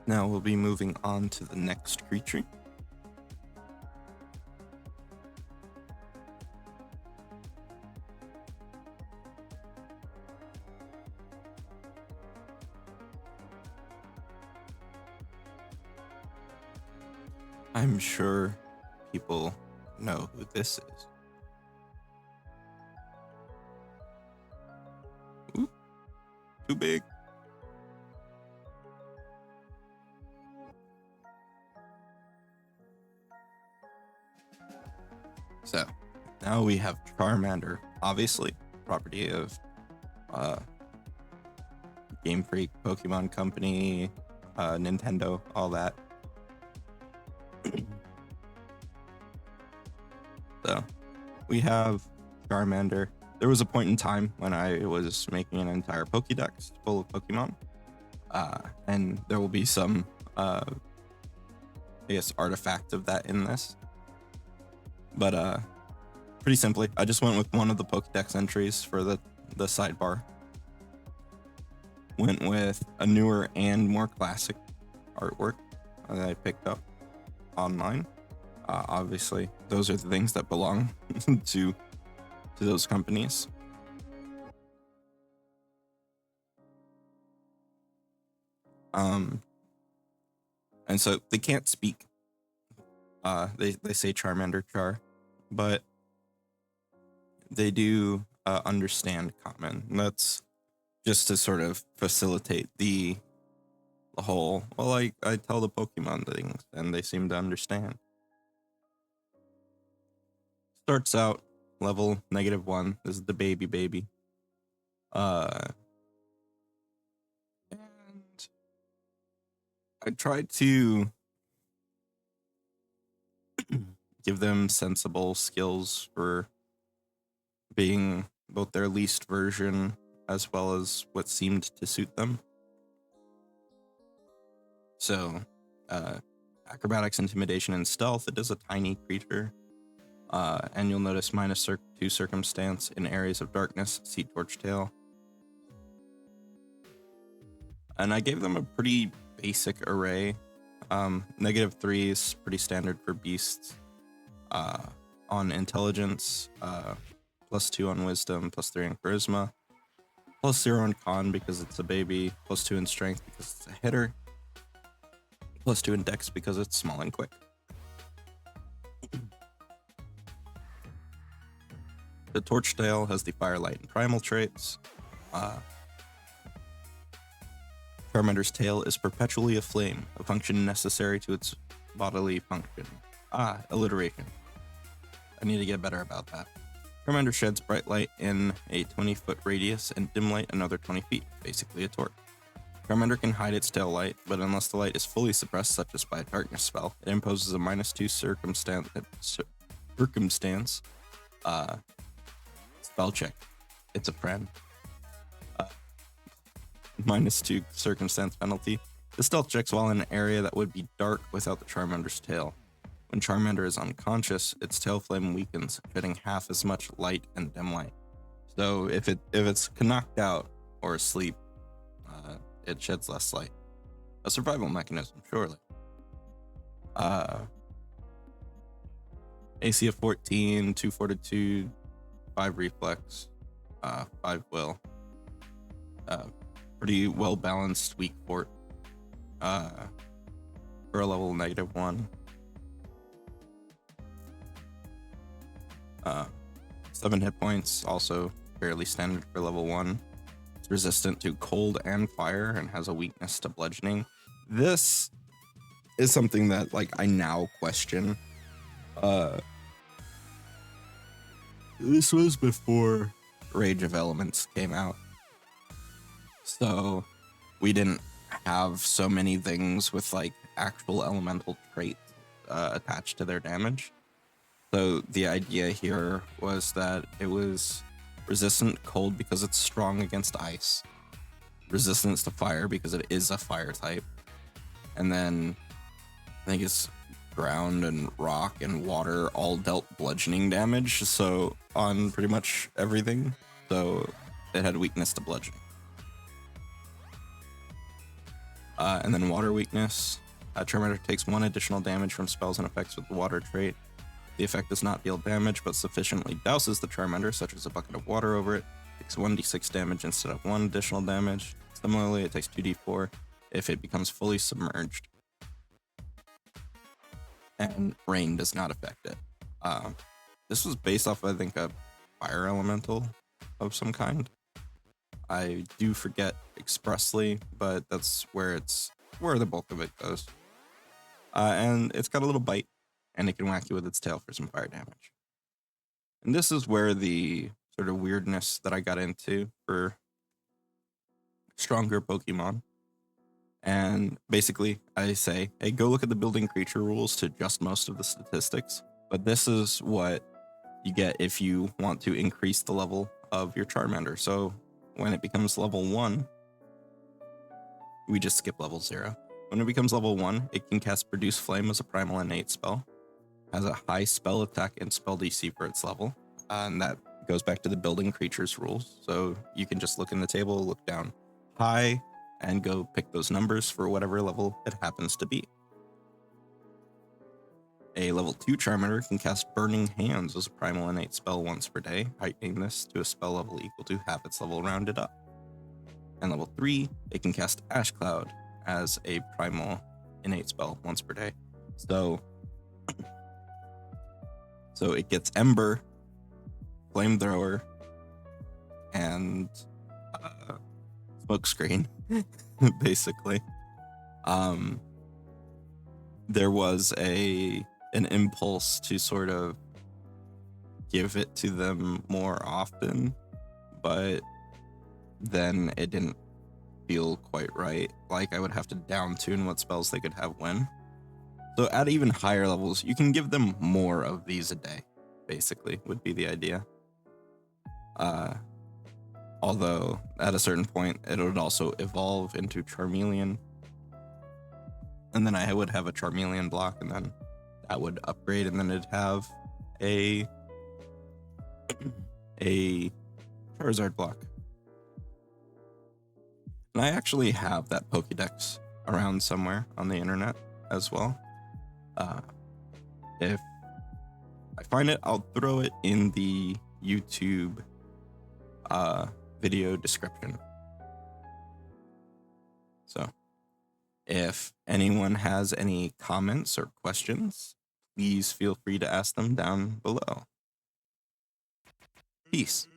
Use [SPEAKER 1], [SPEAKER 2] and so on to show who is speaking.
[SPEAKER 1] Now we'll be moving on to the next creature. I'm sure people know who this is. Ooh, too big. So now we have Charmander, obviously, property of Game Freak, Pokemon Company, Nintendo, all that. So we have Charmander. There was a point in time when I was making an entire Pokédex full of Pokemon, and there will be some, I guess, artifact of that in this. But pretty simply, I just went with one of the Pokédex entries for the sidebar. Went with a newer and more classic artwork that I picked up online. Obviously, those are the things that belong to those companies. And so they can't speak. They say Charmander Char, but they do understand common. And that's just to sort of facilitate the whole, well, I tell the Pokemon things and they seem to understand. Starts out level -1. This is the baby. And I tried to give them sensible skills for being both their least version as well as what seemed to suit them. So, acrobatics, intimidation, and stealth. It is a tiny creature. And you'll notice -2 circumstance in areas of darkness, see Torch Tail. And I gave them a pretty basic array. -3 is pretty standard for beasts. On intelligence, +2 on wisdom, +3 on charisma, +0 on con because it's a baby, +2 in strength because it's a hitter, +2 in dex because it's small and quick. The Torch Tail has the Firelight and Primal traits. Charmander's tail is perpetually aflame, a function necessary to its bodily function. Alliteration. I need to get better about that. Charmander sheds bright light in a 20-foot radius and dim light another 20 feet, basically a torch. Charmander can hide its tail light, but unless the light is fully suppressed, such as by a darkness spell, it imposes a -2 circumstance spell check. It's a friend. -2 circumstance penalty. The stealth checks while in an area that would be dark without the Charmander's tail. When Charmander is unconscious, its tail flame weakens, shedding half as much light and dim light. So if it's knocked out or asleep, it sheds less light. A survival mechanism, surely. AC of 14, 2 fortitude, 5 reflex, 5 will. Pretty well balanced weak fort. For a level -1. 7 hit points, also fairly standard for level 1. It's resistant to cold and fire and has a weakness to bludgeoning. This is something that I now question. This was before Rage of Elements came out. So we didn't have so many things with actual elemental traits attached to their damage. So the idea here was that it was resistant to cold because it's strong against ice, resistance to fire because it is a fire type, and then I think it's ground and rock and water all dealt bludgeoning damage, so on pretty much everything. So it had weakness to bludgeoning. And then water weakness. Charmander takes 1 additional damage from spells and effects with the water trait. The effect does not deal damage, but sufficiently douses the Charmander, such as a bucket of water over it. It takes 1d6 damage instead of 1 additional damage. Similarly, it takes 2d4 if it becomes fully submerged. And rain does not affect it. This was based off, I think, a fire elemental of some kind. I do forget expressly, but that's where the bulk of it goes. And it's got a little bite, and it can whack you with its tail for some fire damage. And this is where the sort of weirdness that I got into for stronger Pokemon. And basically, I say, hey, go look at the building creature rules to adjust most of the statistics. But this is what you get if you want to increase the level of your Charmander. So when it becomes level 1, we just skip level 0. When it becomes level 1, it can cast Produce Flame as a primal innate spell. Has a high spell attack and spell DC for its level. And that goes back to the building creatures rules. So you can just look in the table, look down high, and go pick those numbers for whatever level it happens to be. A level 2 Charmander can cast Burning Hands as a primal innate spell once per day, heightening this to a spell level equal to half its level rounded up. And level 3, it can cast Ash Cloud as a primal innate spell once per day. So it gets Ember, Flamethrower, and Smokescreen, basically. There was an impulse to sort of give it to them more often, but then it didn't feel quite right. Like I would have to down tune what spells they could have when. So at even higher levels, you can give them more of these a day, basically, would be the idea. Although at a certain point, it would also evolve into Charmeleon. And then I would have a Charmeleon block, and then that would upgrade, and then it'd have a Charizard block. And I actually have that Pokédex around somewhere on the internet as well. If I find it, I'll throw it in the YouTube video description. So if anyone has any comments or questions, please feel free to ask them down below. Peace.